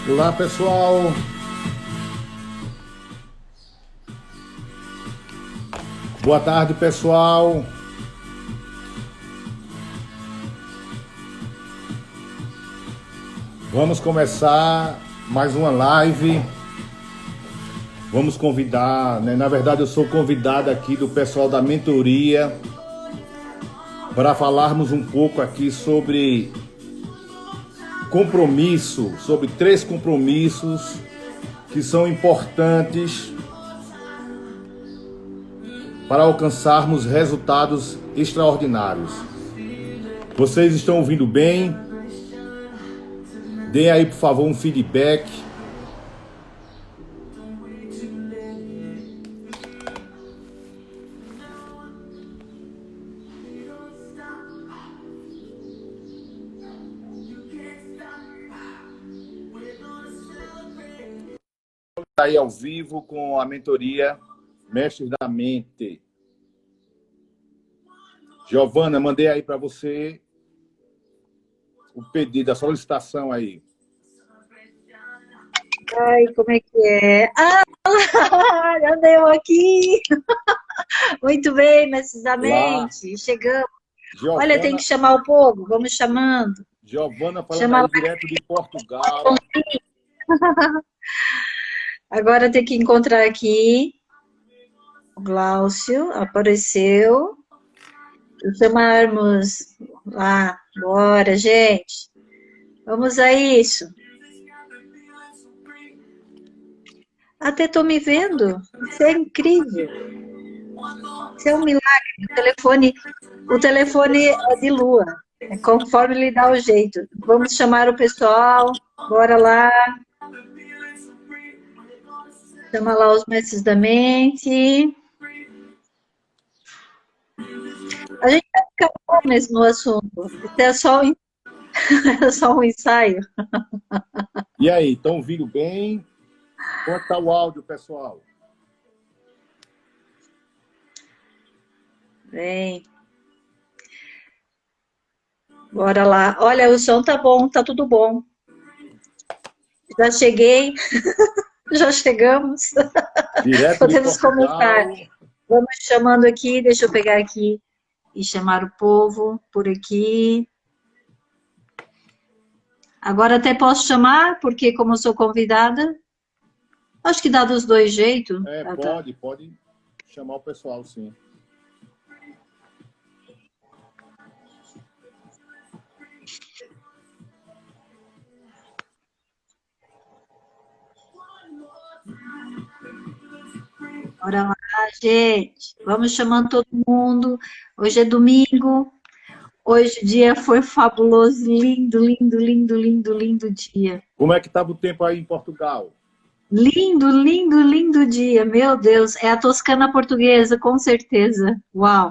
Olá, pessoal. Boa tarde, pessoal. Vamos começar mais uma live. Vamos convidar, né? Na verdade, eu sou convidado aqui do pessoal da mentoria para falarmos um pouco aqui sobre compromisso, sobre 3 compromissos que são importantes para alcançarmos resultados extraordinários. Vocês estão ouvindo bem? Deem aí, por favor, um feedback. Aí ao vivo com a mentoria Mestres da Mente. Giovana, mandei aí para você o pedido, a solicitação aí. Ai, como é que é? Ah, já deu aqui! Muito bem, mestres da Lá, mente, chegamos. Olha, tem que Giovana, chamar o povo, vamos chamando. Giovana falando Chama aí lá. direto de Portugal. Agora tem que encontrar aqui. O Glaucio apareceu. E chamarmos lá. Bora, gente. Vamos a isso. Até tô me vendo. Isso é incrível. Isso é um milagre. O telefone é de lua. É conforme ele dá o jeito. Vamos chamar o pessoal. Bora lá. Chama lá os mestres da mente. A gente vai ficar bom mesmo no assunto. Isso é só, é só um ensaio. E aí, estão ouvindo bem? Como está o áudio, pessoal? Bem. Bora lá. Olha, o som tá bom, tá tudo bom. Já cheguei, já chegamos. Direto de Podemos começar. Portugal. Vamos chamando aqui, deixa eu pegar aqui e chamar o povo por aqui. Agora até posso chamar, porque como eu sou convidada, acho que dá dos dois jeitos. Pode chamar o pessoal, sim. Bora lá, gente. Vamos chamando todo mundo. Hoje é domingo. Hoje o dia foi fabuloso, lindo, lindo, lindo, lindo, lindo dia. Como é que estava o tempo aí em Portugal? Lindo, lindo, lindo dia. Meu Deus, é a Toscana portuguesa, com certeza. Uau.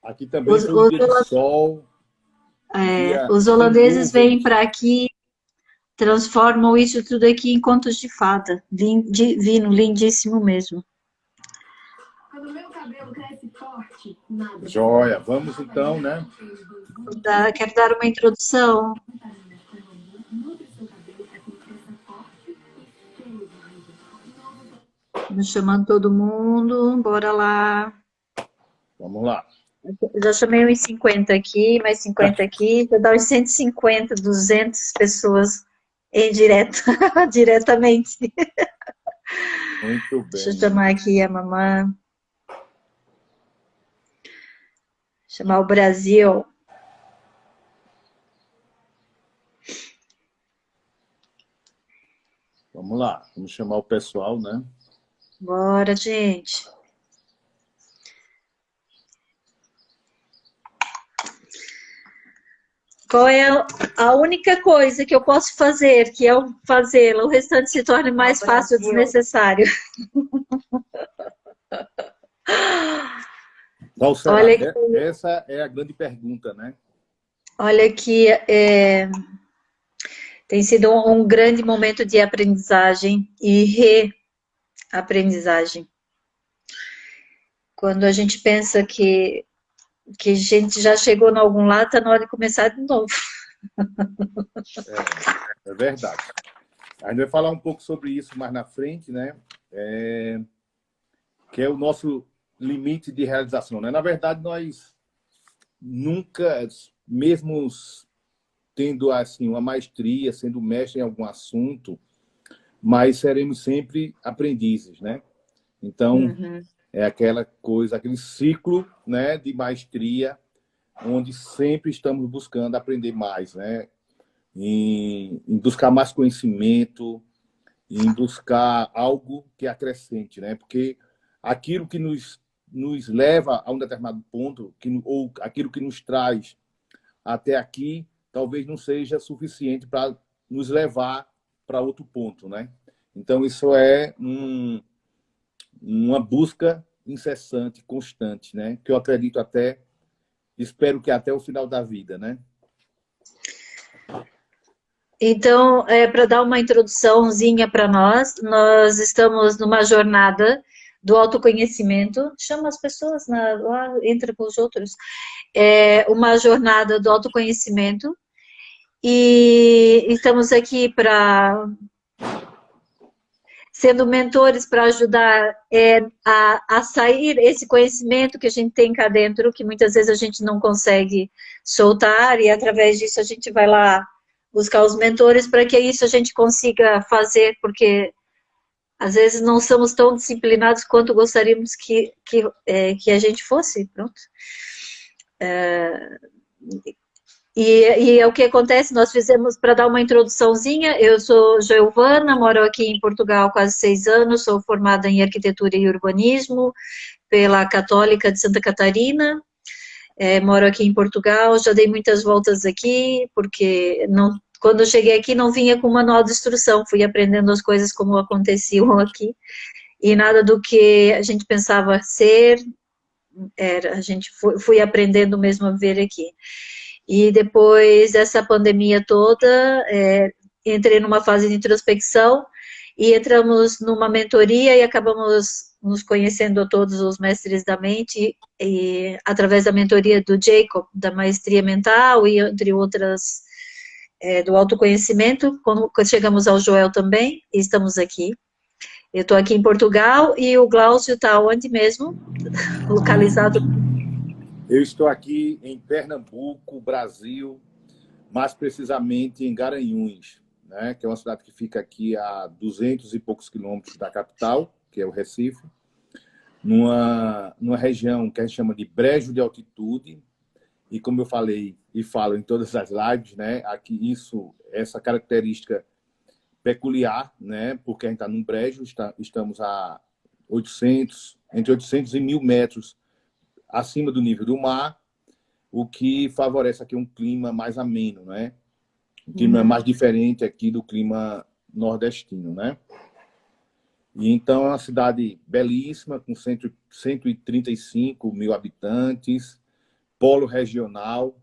Aqui também Os, foi um os, dia de sol, um dia os sem holandeses vêm nuvens. para aqui, transformam isso tudo aqui em contos de fada. Divino, lindíssimo mesmo. Quando meu cabelo cresce forte, nada. Joia, vamos então, né? Quero dar uma introdução. Vamos chamando todo mundo, bora lá. Vamos lá. Já chamei uns 50 aqui, mais 50 aqui, já dá uns 150, 200 pessoas em direto, diretamente. Muito Deixa eu bem. chamar aqui a mamãe. Chamar o Brasil. Vamos lá, vamos chamar o pessoal, né? Bora, gente. Qual é a única coisa que eu posso fazer, que é fazê-la, o restante se torne mais fácil e desnecessário. Qual será? Olha aqui, Essa é a grande pergunta, né? olha aqui, tem sido um grande momento de aprendizagem e reaprendizagem. Quando a gente pensa que a gente já chegou em algum lado, está na hora de começar de novo. É verdade. A gente vai falar um pouco sobre isso mais na frente, né? Que é o nosso limite de realização, né? Na verdade, nós nunca, mesmo tendo assim uma maestria, sendo mestre em algum assunto, mas seremos sempre aprendizes, né? Então, é aquela coisa, aquele ciclo, né, de maestria, onde sempre estamos buscando aprender mais, né? Em buscar mais conhecimento, em buscar algo que acrescente, né? Porque aquilo que nos leva a um determinado ponto, ou aquilo que nos traz até aqui, talvez não seja suficiente para nos levar para outro ponto, né? Então, isso é uma busca incessante, constante, né? Que eu acredito espero que até o final da vida, né? Então, para dar uma introduçãozinha para nós estamos numa jornada do autoconhecimento. Chama as pessoas, lá, entra com os outros. É uma jornada do autoconhecimento. E estamos aqui sendo mentores para ajudar a sair esse conhecimento que a gente tem cá dentro, que muitas vezes a gente não consegue soltar, e através disso a gente vai lá buscar os mentores para que isso a gente consiga fazer, porque às vezes não somos tão disciplinados quanto gostaríamos que a gente fosse, pronto. E é o que acontece, nós fizemos, para dar uma introduçãozinha, eu sou Giovana, moro aqui em Portugal há quase 6 anos, sou formada em Arquitetura e Urbanismo pela Católica de Santa Catarina, moro aqui em Portugal, já dei muitas voltas aqui, porque quando eu cheguei aqui não vinha com manual de instrução, fui aprendendo as coisas como aconteciam aqui, e nada do que a gente pensava ser, a gente fui aprendendo mesmo a ver aqui. E depois dessa pandemia toda, entrei numa fase de introspecção e entramos numa mentoria e acabamos nos conhecendo a todos os mestres da mente, e através da mentoria do Jacob, da maestria mental e entre outras, do autoconhecimento. Quando chegamos ao Joel também, e estamos aqui. Eu estou aqui em Portugal e o Glaucio está onde mesmo? Localizado? Eu estou aqui em Pernambuco, Brasil, mais precisamente em Garanhuns, né, que é uma cidade que fica aqui a 200 e poucos quilômetros da capital, que é o Recife, numa região que a gente chama de brejo de altitude, e como eu falei e falo em todas as lives, né, aqui essa característica peculiar, né, porque a gente está num brejo, estamos a entre 800 e 1.000 metros acima do nível do mar, o que favorece aqui um clima mais ameno, né? Um clima mais diferente aqui do clima nordestino, né? E então é uma cidade belíssima, com 135 mil habitantes, polo regional.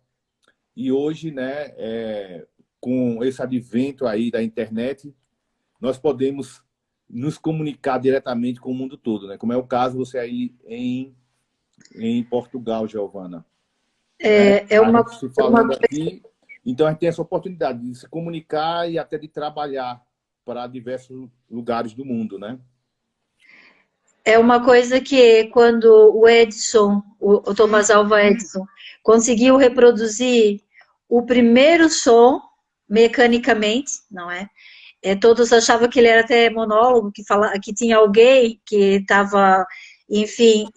E hoje, né, com esse advento aí da internet, nós podemos nos comunicar diretamente com o mundo todo, né? Como é o caso você aí em Portugal, Giovana. Se falando aqui, então a gente tem essa oportunidade de se comunicar e até de trabalhar para diversos lugares do mundo, né? É uma coisa que quando o Edison, o Thomas Alva Edison, conseguiu reproduzir o primeiro som mecanicamente, não é? Todos achavam que ele era até monólogo, que tinha alguém que estava... Enfim,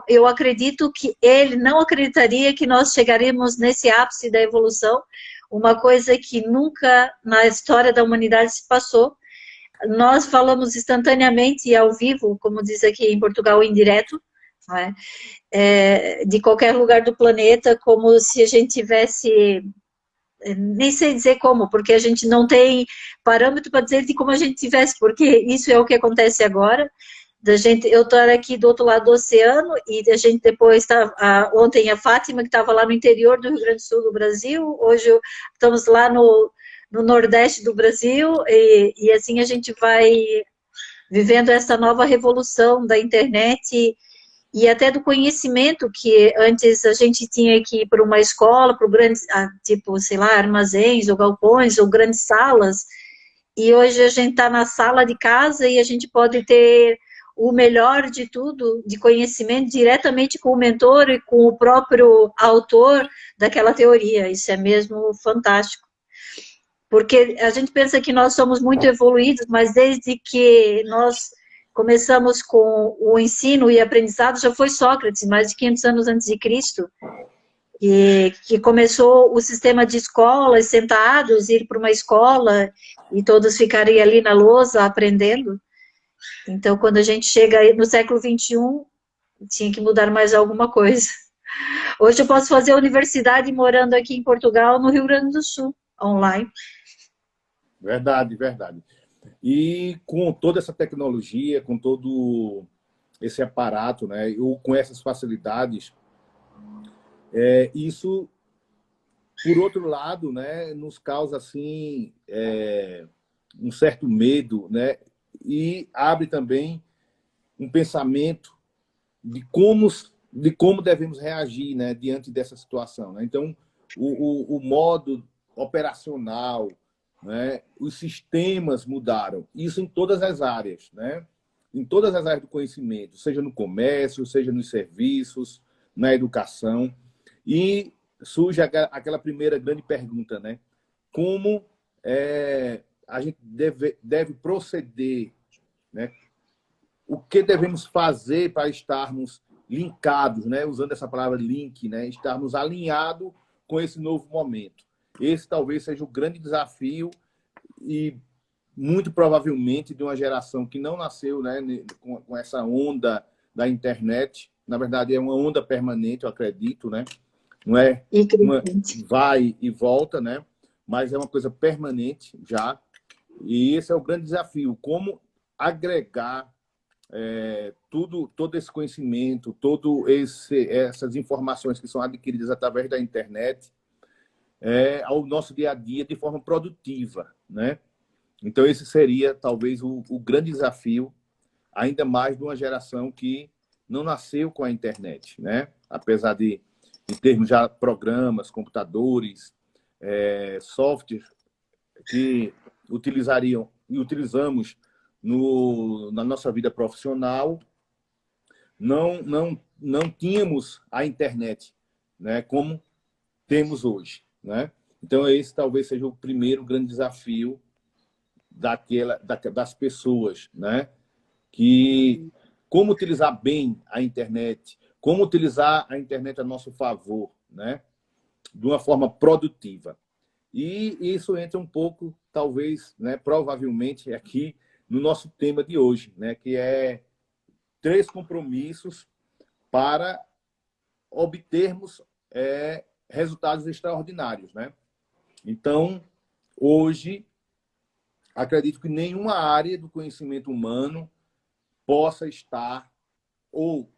eu acredito que ele não acreditaria que nós chegaríamos nesse ápice da evolução, uma coisa que nunca na história da humanidade se passou. Nós falamos instantaneamente e ao vivo, como diz aqui em Portugal, em direto, não é? De qualquer lugar do planeta, como se a gente tivesse... Nem sei dizer como, porque a gente não tem parâmetro para dizer de como a gente tivesse, porque isso é o que acontece agora. Eu estou aqui do outro lado do oceano e a gente depois ontem a Fátima, que estava lá no interior do Rio Grande do Sul do Brasil, hoje estamos lá no nordeste do Brasil e assim a gente vai vivendo essa nova revolução da internet e até do conhecimento, que antes a gente tinha que ir para uma escola, para grandes, tipo, sei lá, armazéns ou galpões ou grandes salas. E hoje a gente está na sala de casa e a gente pode ter o melhor de tudo, de conhecimento, diretamente com o mentor e com o próprio autor daquela teoria. Isso é mesmo fantástico. Porque a gente pensa que nós somos muito evoluídos, mas desde que nós começamos com o ensino e aprendizado, já foi Sócrates, mais de 500 anos antes de Cristo, que começou o sistema de escolas, sentados, ir para uma escola e todos ficarem ali na lousa aprendendo. Então, quando a gente chega no século XXI, tinha que mudar mais alguma coisa. Hoje eu posso fazer a universidade morando aqui em Portugal, no Rio Grande do Sul, online. Verdade, verdade. E com toda essa tecnologia, com todo esse aparato, né, ou com essas facilidades, isso, por outro lado, né, nos causa assim um certo medo, né, e abre também um pensamento de como devemos reagir, né, diante dessa situação, né? Então, o modo operacional, né, os sistemas mudaram. Isso em todas as áreas, né? Em todas as áreas do conhecimento, seja no comércio, seja nos serviços, na educação. E surge aquela primeira grande pergunta, né? Como a gente deve proceder, né? O que devemos fazer para estarmos linkados, né? Usando essa palavra link, né? Estarmos alinhados com esse novo momento. Esse talvez seja o grande desafio e muito provavelmente de uma geração que não nasceu, né, com essa onda da internet. Na verdade, é uma onda permanente, eu acredito, né? Não é uma vai e volta, né? Mas é uma coisa permanente já. E esse é o grande desafio, como agregar todo esse conhecimento, essas informações que são adquiridas através da internet ao nosso dia a dia de forma produtiva, né? Então esse seria talvez o grande desafio, ainda mais de uma geração que não nasceu com a internet, né? Apesar de termos já programas, computadores, softwares que utilizariam e utilizamos na nossa vida profissional, não tínhamos a internet, né, como temos hoje, né? Então esse talvez seja o primeiro grande desafio das pessoas, né? Que como utilizar bem a internet, como utilizar a internet a nosso favor, né? De uma forma produtiva. E isso entra um pouco, talvez, né, provavelmente, aqui no nosso tema de hoje, né, que é 3 compromissos para obtermos resultados extraordinários, né? Então, hoje, acredito que nenhuma área do conhecimento humano possa estar, ou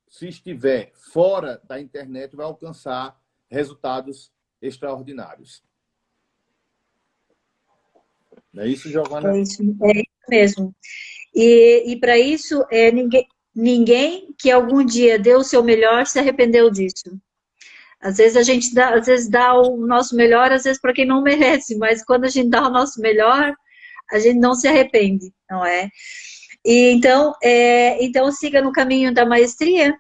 se estiver fora da internet, vai alcançar resultados extraordinários. Não é isso, Giovana? É isso mesmo. E para isso, ninguém que algum dia deu o seu melhor se arrependeu disso. Às vezes a gente dá o nosso melhor, às vezes para quem não merece, mas quando a gente dá o nosso melhor, a gente não se arrepende, não é? E então siga no caminho da maestria.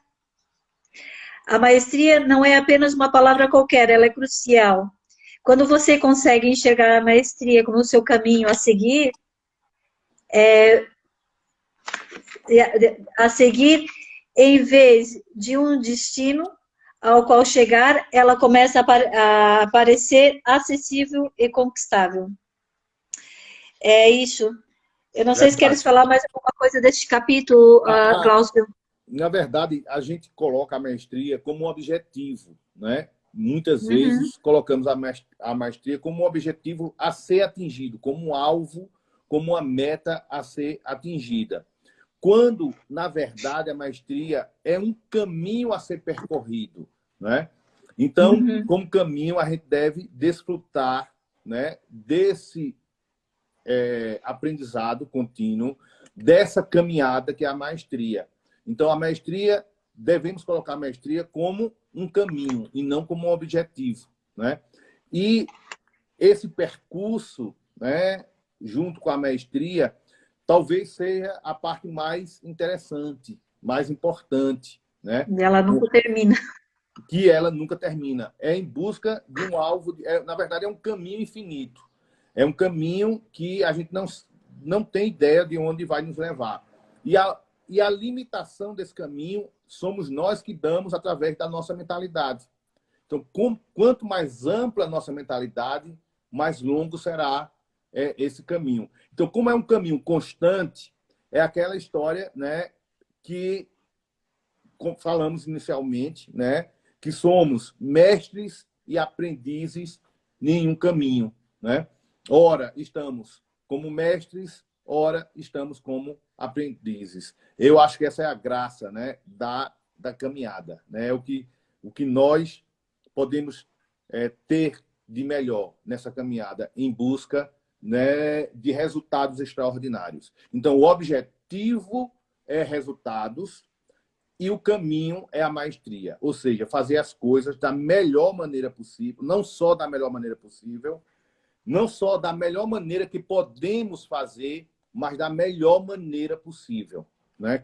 A maestria não é apenas uma palavra qualquer, ela é crucial. Quando você consegue enxergar a maestria como o seu caminho a seguir, em vez de um destino ao qual chegar, ela começa a parecer acessível e conquistável. É isso. Eu não sei se queres falar mais alguma coisa deste capítulo, Cláudio. Na verdade, a gente coloca a maestria como um objetivo, né? Muitas vezes colocamos a maestria como um objetivo a ser atingido, como um alvo, como uma meta a ser atingida. Quando, na verdade, a maestria é um caminho a ser percorrido, né? Então, como caminho, a gente deve desfrutar, né, desse aprendizado contínuo, dessa caminhada que é a maestria. Então, a maestria, devemos colocar a maestria como um caminho e não como um objetivo, né? E esse percurso, né, junto com a maestria, talvez seja a parte mais interessante, mais importante, né? Ela nunca termina. Que ela nunca termina. É em busca de um alvo, na verdade, é um caminho infinito. É um caminho que a gente não tem ideia de onde vai nos levar. E a limitação desse caminho somos nós que damos através da nossa mentalidade. Então, quanto mais ampla a nossa mentalidade, mais longo será esse caminho. Então, como é um caminho constante, é aquela história, né, que falamos inicialmente, né, que somos mestres e aprendizes em um caminho, né? Ora, estamos como mestres, ora, estamos como aprendizes. Eu acho que essa é a graça, né, da caminhada, né? O que nós podemos ter de melhor nessa caminhada em busca, né, de resultados extraordinários. Então, o objetivo é resultados e o caminho é a maestria, ou seja, fazer as coisas da melhor maneira possível, não só da melhor maneira possível, não só da melhor maneira que podemos fazer, mas da melhor maneira possível, né?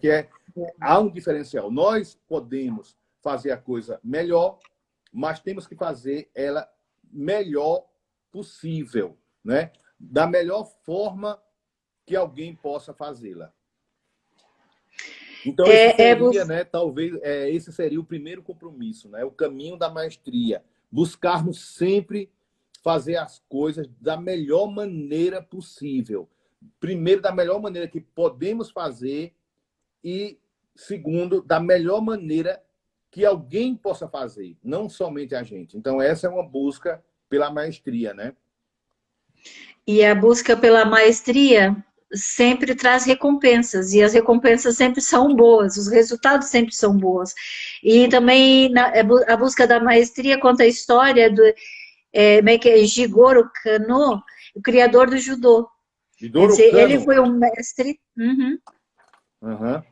Há um diferencial. Nós podemos fazer a coisa melhor, mas temos que fazer ela melhor possível, né? Da melhor forma que alguém possa fazê-la. Então, esse seria, né, talvez, esse seria o primeiro compromisso, né? O caminho da maestria. Buscarmos sempre fazer as coisas da melhor maneira possível. Primeiro, da melhor maneira que podemos fazer e, segundo, da melhor maneira que alguém possa fazer, não somente a gente. Então, essa é uma busca pela maestria, né? E a busca pela maestria sempre traz recompensas, e as recompensas sempre são boas, os resultados sempre são bons. E também a busca da maestria conta a história do Jigoro Kano, o criador do judô. Quer dizer, ele foi um mestre. Uhum. Uhum.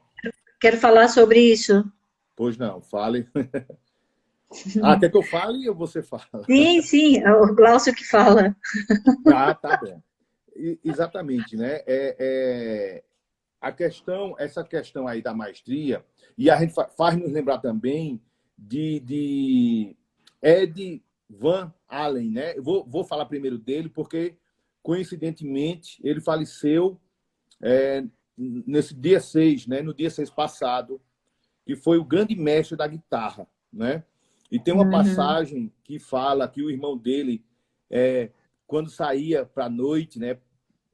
Quero falar sobre isso. Pois não, fale. Quer que eu fale ou você fala? Sim, é o Glaucio que fala. Tá bom. Exatamente, né? Essa questão aí da maestria, e a gente faz nos lembrar também de Ed Van Allen, né? Eu vou falar primeiro dele, porque, coincidentemente, ele faleceu nesse dia 6, né? No dia 6 passado, que foi o grande mestre da guitarra, né? E tem uma passagem que fala que o irmão dele, quando saía para a noite, né?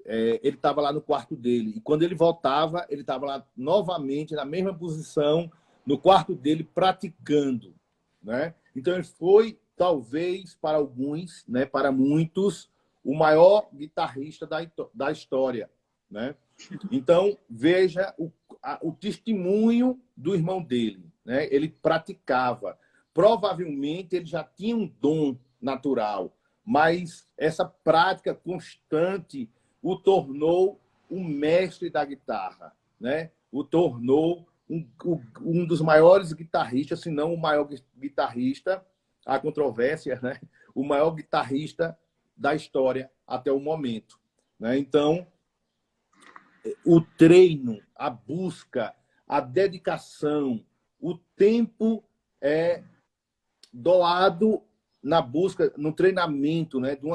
Ele estava lá no quarto dele. E quando ele voltava, ele estava lá novamente, na mesma posição, no quarto dele, praticando, né? Então, ele foi, talvez, para alguns, né? Para muitos, o maior guitarrista da história, né? Então, veja o testemunho do irmão dele, né? Ele praticava. Provavelmente, ele já tinha um dom natural, mas essa prática constante o tornou mestre da guitarra, né? O tornou um dos maiores guitarristas, se não o maior guitarrista, há controvérsia, né? O maior guitarrista da história até o momento, né? Então, o treino, a busca, a dedicação, o tempo doado na busca, no treinamento, né, de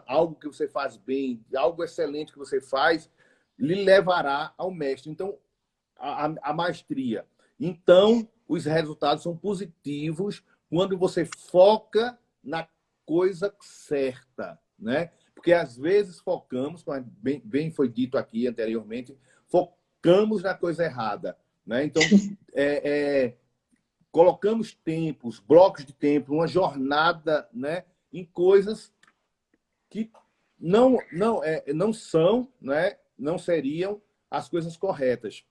algo que você faz bem, de algo excelente que você faz, lhe levará ao mestre. Então, a maestria. Então, os resultados são positivos quando você foca na coisa certa, né? Porque às vezes focamos, como bem foi dito aqui anteriormente, focamos na coisa errada, né? Então, colocamos tempos, blocos de tempo, uma jornada, né, em coisas que não são, né, não seriam as coisas corretas.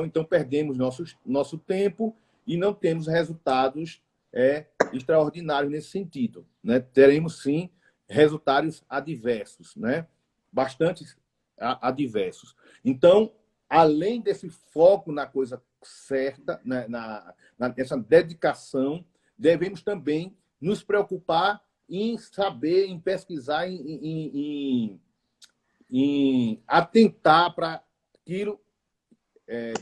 Então, perdemos nosso tempo e não temos resultados extraordinários nesse sentido, né? Teremos, sim, resultados adversos, né? Bastante adversos. Então, além desse foco na coisa certa, né, nessa dedicação, devemos também nos preocupar em saber, em pesquisar, em em atentar para aquilo,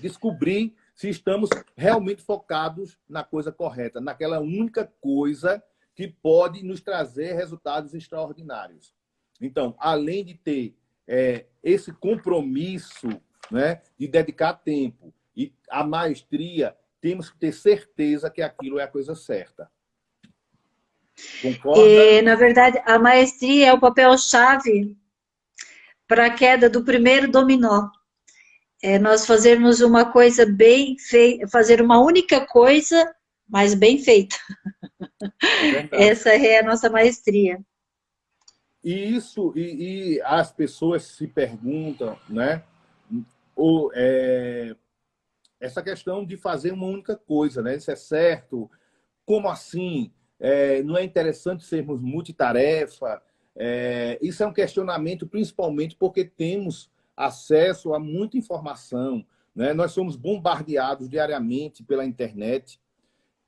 descobrir se estamos realmente focados na coisa correta, naquela única coisa que pode nos trazer resultados extraordinários. Então, além de ter esse compromisso, né, de dedicar tempo e a maestria, temos que ter certeza que aquilo é a coisa certa. Concorda? Na verdade, a maestria é o papel-chave para a queda do primeiro dominó. É nós fazermos uma coisa bem feita, fazer uma única coisa, mas bem feita. Essa é a nossa maestria. E isso, e as pessoas se perguntam, né? Essa questão de fazer uma única coisa, né? Isso é certo? Como assim? Não é interessante sermos multitarefa? Isso é um questionamento, principalmente porque temos acesso a muita informação, né? Nós somos bombardeados diariamente pela internet,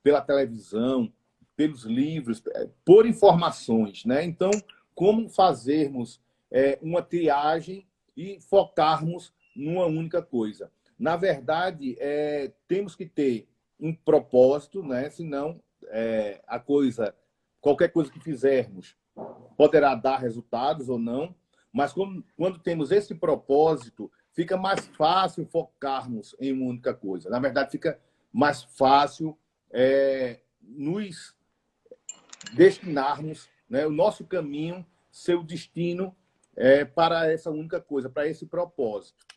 pela televisão, pelos livros, por informações, né? Então, como fazermos uma triagem e focarmos numa única coisa? Na verdade, temos que ter um propósito, né? Senão qualquer coisa que fizermos poderá dar resultados ou não, mas quando temos esse propósito, fica mais fácil focarmos em uma única coisa. Na verdade, fica mais fácil nos destinarmos, né, o nosso caminho, seu destino para essa única coisa, para esse propósito.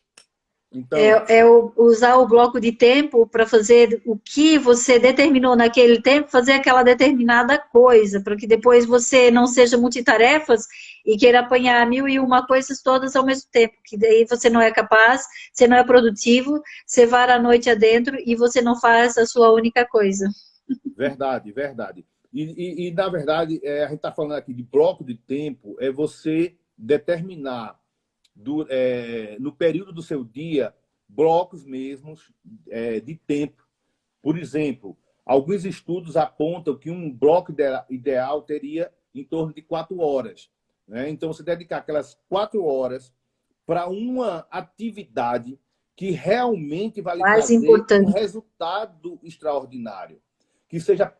Então, usar o bloco de tempo para fazer o que você determinou naquele tempo, fazer aquela determinada coisa, para que depois você não seja multitarefas e queira apanhar 1001 coisas todas ao mesmo tempo, que daí você não é capaz, você não é produtivo, você vara a noite adentro e você não faz a sua única coisa. Verdade, verdade. E na verdade, a gente está falando aqui de bloco de tempo, é você determinar no período do seu dia blocos mesmos de tempo. Por exemplo, alguns estudos apontam que um bloco ideal teria em torno de 4 horas. Né? Então, você dedicar aquelas 4 horas para uma atividade que realmente vai lhe trazer um resultado extraordinário. Que seja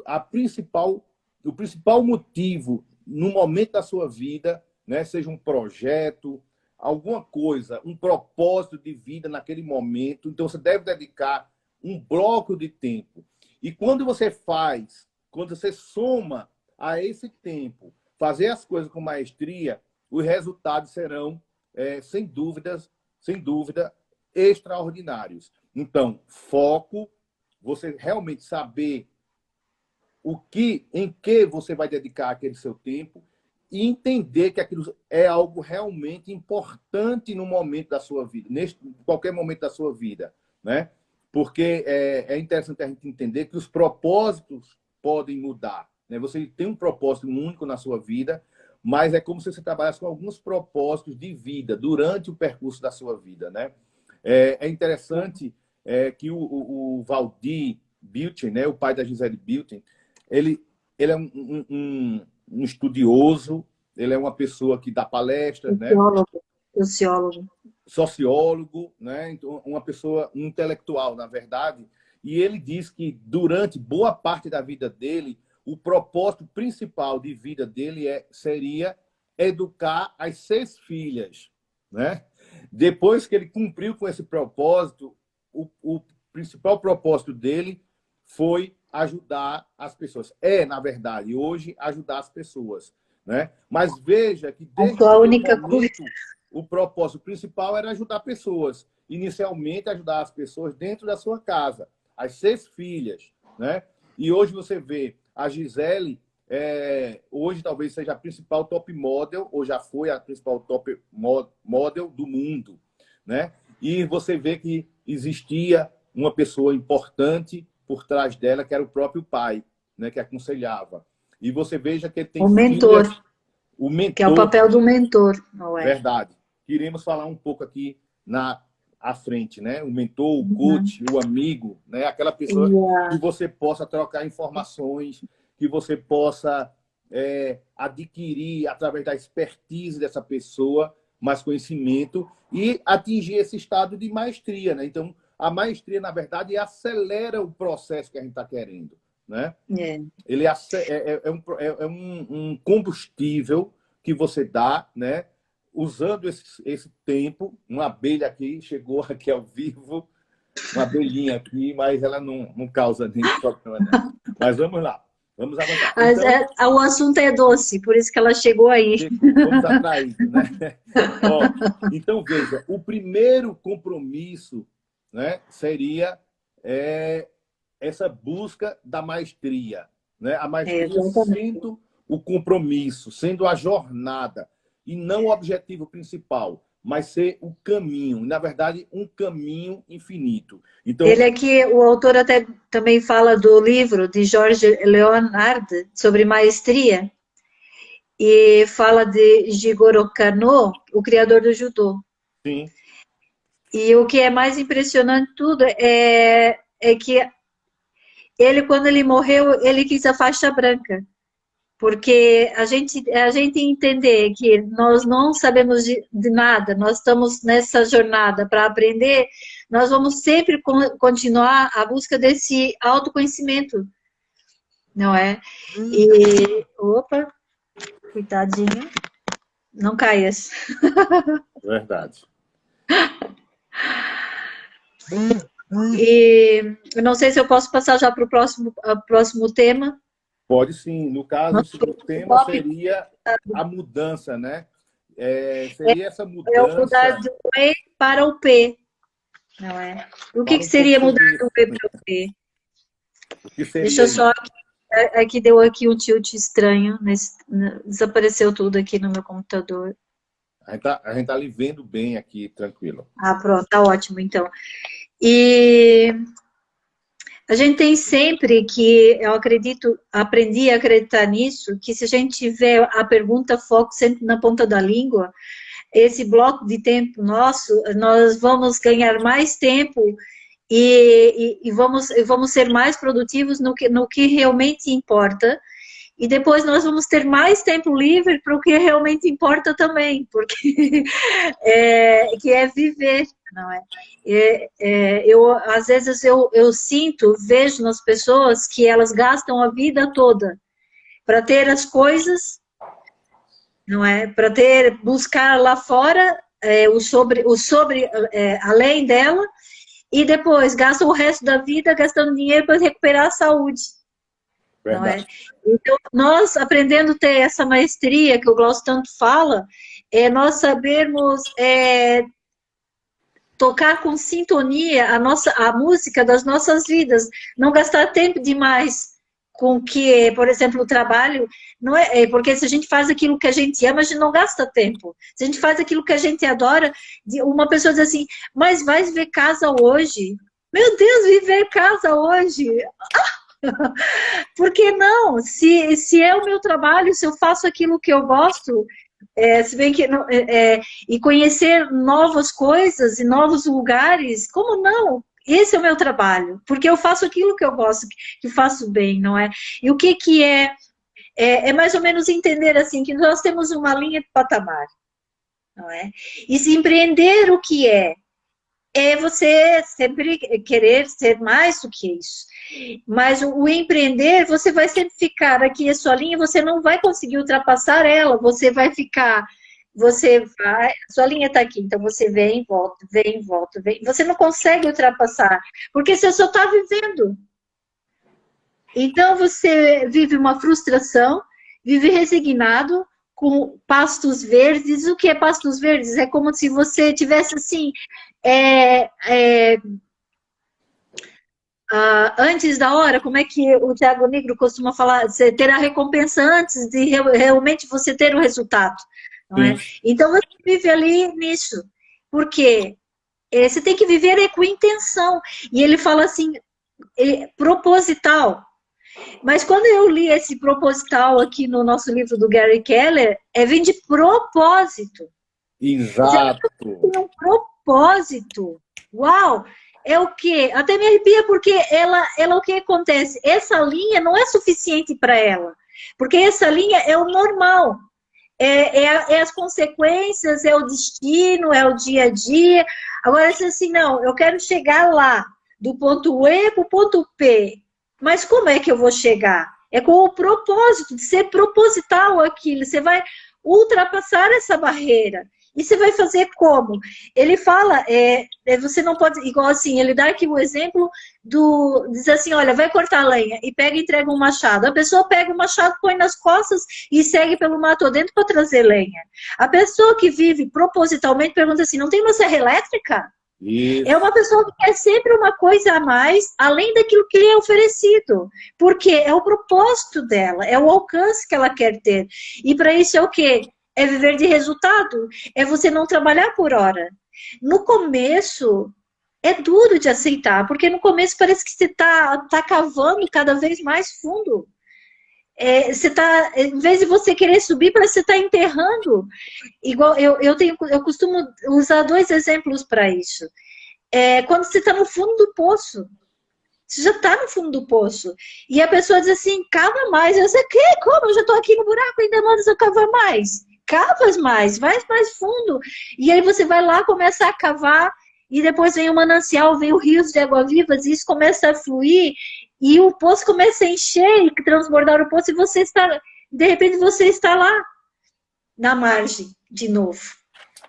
o principal motivo no momento da sua vida, né? Seja um projeto, alguma coisa, um propósito de vida naquele momento. Então, você deve dedicar um bloco de tempo. E quando você soma a esse tempo, fazer as coisas com maestria, os resultados serão, sem dúvida, extraordinários. Então, foco, você realmente saber em que você vai dedicar aquele seu tempo e entender que aquilo é algo realmente importante no momento da sua vida, em qualquer momento da sua vida, né? Porque é interessante a gente entender que os propósitos podem mudar, né? Você tem um propósito único na sua vida, mas é como se você trabalhasse com alguns propósitos de vida durante o percurso da sua vida, né? É interessante que o Valdir Bilton, né, o pai da Gisele Bilton, ele é um estudioso, ele é uma pessoa que dá palestras, né? Sociólogo, né? Então, uma pessoa intelectual, na verdade. E ele diz que durante boa parte da vida dele, o propósito principal de vida dele seria educar as 6 filhas, né? Depois que ele cumpriu com esse propósito, o principal propósito dele foi ajudar as pessoas. Na verdade, hoje, ajudar as pessoas, né? Mas veja que desde o primeiro momento, o propósito principal era ajudar pessoas. Inicialmente, ajudar as pessoas dentro da sua casa, as 6 filhas, né? E hoje você vê a Gisele, hoje talvez seja a principal top model, ou já foi a principal top model do mundo, né? E você vê que existia uma pessoa importante por trás dela, que era o próprio pai, né, que aconselhava. E você veja que ele tem o mentor, filhas, o mentor, que é o papel do mentor, não é? Verdade. Queremos falar um pouco aqui à frente, né? O mentor, o coach, o amigo, né? Aquela pessoa que você possa trocar informações, que você possa adquirir através da expertise dessa pessoa mais conhecimento e atingir esse estado de maestria, né? Então, a maestria, na verdade, acelera o processo que a gente está querendo, né? Ele é um combustível que você dá, né? Usando esse tempo. Uma abelha aqui, chegou aqui ao vivo, uma abelhinha aqui, mas ela não causa nenhum problema, né? Mas vamos lá, vamos avançar. Então, o assunto é doce, por isso que ela chegou aí. Vamos atraindo, né? Ó, então, veja, o primeiro compromisso, né, seria essa busca da maestria, né? A maestria sendo o compromisso, sendo a jornada, e não o objetivo principal, mas ser o caminho, na verdade, um caminho infinito. Então, ele aqui, o autor até também fala do livro de Jorge Leonard sobre maestria, e fala de Jigoro Kano, o criador do judô. Sim. E o que é mais impressionante tudo é que ele, quando ele morreu, ele quis a faixa branca. Porque a gente entender que nós não sabemos de nada, nós estamos nessa jornada para aprender, nós vamos sempre continuar a busca desse autoconhecimento, não é? E, opa, cuidadinho, não caias. Verdade. E eu não sei se eu posso passar já para o próximo tema. Pode sim. No caso, o segundo tema seria a mudança, né? Seria essa mudança... É o mudar do E para o P, não é? O que seria mudar do E para o P? Deixa eu só... Aqui deu aqui um tilt estranho. Desapareceu tudo aqui no meu computador. A gente tá ali vendo bem aqui, tranquilo. Ah, pronto. Tá ótimo, então. E... a gente tem sempre que, eu aprendi a acreditar nisso, que se a gente tiver a pergunta foco sempre na ponta da língua, esse bloco de tempo nosso, nós vamos ganhar mais tempo e vamos ser mais produtivos no que realmente importa. E depois nós vamos ter mais tempo livre para o que realmente importa também, porque que é viver, não é? Às vezes eu vejo nas pessoas que elas gastam a vida toda para ter as coisas, não é? Para buscar lá fora além dela, e depois gastam o resto da vida gastando dinheiro para recuperar a saúde. Não é? Então, nós aprendendo a ter essa maestria que o Glaucio tanto fala, nós sabermos tocar com sintonia a música das nossas vidas, não gastar tempo demais com que, por exemplo, o trabalho, não porque se a gente faz aquilo que a gente ama, a gente não gasta tempo. Se a gente faz aquilo que a gente adora, uma pessoa diz assim, mas vai ver casa hoje? Meu Deus, viver casa hoje? Por que não? Se é o meu trabalho, se eu faço aquilo que eu gosto, se bem que e conhecer novas coisas e novos lugares, como não? Esse é o meu trabalho, porque eu faço aquilo que eu gosto, que faço bem, não é? E o que é mais ou menos entender assim, que nós temos uma linha de patamar, não é? E se empreender o que é você sempre querer ser mais do que isso. Mas o empreender, você vai sempre ficar aqui a sua linha, você não vai conseguir ultrapassar ela, você vai ficar, a sua linha está aqui, então você vem, volta, vem. Você não consegue ultrapassar, porque você só está vivendo. Então você vive uma frustração, vive resignado, com pastos verdes. O que é pastos verdes? É como se você tivesse assim, antes da hora, como é que o Thiago Negro costuma falar, você ter a recompensa antes de realmente você ter o resultado, não é? Então você vive ali nisso, porque você tem que viver com intenção, e ele fala assim, proposital. Mas quando eu li esse proposital aqui no nosso livro do Gary Keller, vem de propósito. Exato. É um propósito. Uau! É o quê? Até me arrepia porque ela o que acontece? Essa linha não é suficiente para ela. Porque essa linha é o normal. é as consequências, é o destino, é o dia a dia. Agora, se assim, não, eu quero chegar lá, do ponto E para o ponto P, mas como é que eu vou chegar? É com o propósito de ser proposital aquilo, você vai ultrapassar essa barreira. E você vai fazer como? Ele fala, você não pode, igual assim, ele dá aqui o exemplo diz assim, olha, vai cortar lenha e pega e entrega um machado. A pessoa pega o machado, põe nas costas e segue pelo mato dentro para trazer lenha. A pessoa que vive propositalmente pergunta assim, não tem uma serra elétrica? Isso. É uma pessoa que quer sempre uma coisa a mais, além daquilo que lhe é oferecido. Porque é o propósito dela, é o alcance que ela quer ter. E para isso é o quê? É viver de resultado. É você não trabalhar por hora. No começo, é duro de aceitar, porque no começo parece que você está cavando cada vez mais fundo. Você tá, em vez de você querer subir, parece que você está enterrando. Igual eu costumo usar 2 exemplos para isso. Quando você está no fundo do poço, você já está no fundo do poço. E a pessoa diz assim, cava mais. Eu sei, como? Eu já estou aqui no buraco, ainda manda eu cavar mais. Cavas mais, vai mais fundo. E aí você vai lá, começa a cavar, e depois vem o manancial, vem o rios de água vivas, e isso começa a fluir, e o poço começa a encher, e transbordar o poço, e você está, de repente você está lá, na margem, de novo.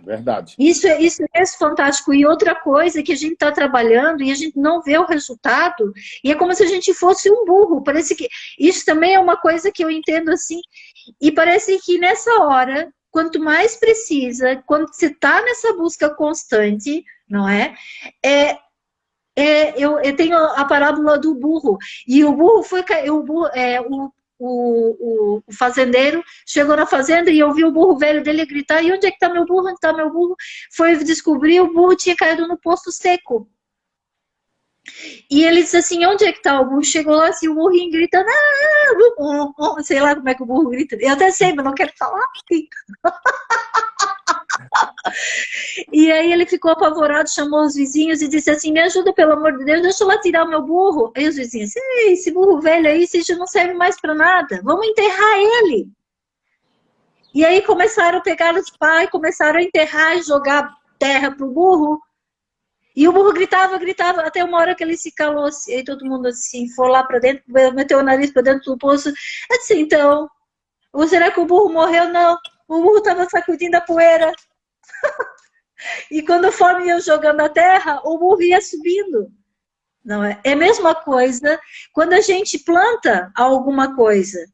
Verdade. Isso é fantástico. E outra coisa que a gente está trabalhando e a gente não vê o resultado, e é como se a gente fosse um burro. Parece que isso também é uma coisa que eu entendo assim. E parece que nessa hora, quanto mais precisa, quando você está nessa busca constante, não é? Eu tenho a parábola do burro. E o burro foi. O fazendeiro chegou na fazenda e ouviu o burro velho dele gritar: e onde é que está meu burro? Onde está meu burro? Foi descobrir, o burro tinha caído no poço seco. E ele disse assim: onde é que está o burro? Chegou lá assim, o burrinho gritando: sei lá como é que o burro grita. Eu até sei, mas não quero falar. E aí ele ficou apavorado, chamou os vizinhos e disse assim: me ajuda, pelo amor de Deus, deixa eu lá tirar o meu burro. Aí os vizinhos: esse burro velho aí, esse já não serve mais para nada, vamos enterrar ele. E aí começaram a pegar os pais, começaram a enterrar e jogar terra pro burro. E o burro gritava, gritava, até uma hora que ele se calou. Assim, aí todo mundo assim, foi lá para dentro, meteu o nariz para dentro do poço. Eu disse: então, ou será que o burro morreu? Não, o burro estava sacudindo a poeira. E quando foram iam jogando a terra, o burro ia subindo. Não é? É a mesma coisa quando a gente planta alguma coisa.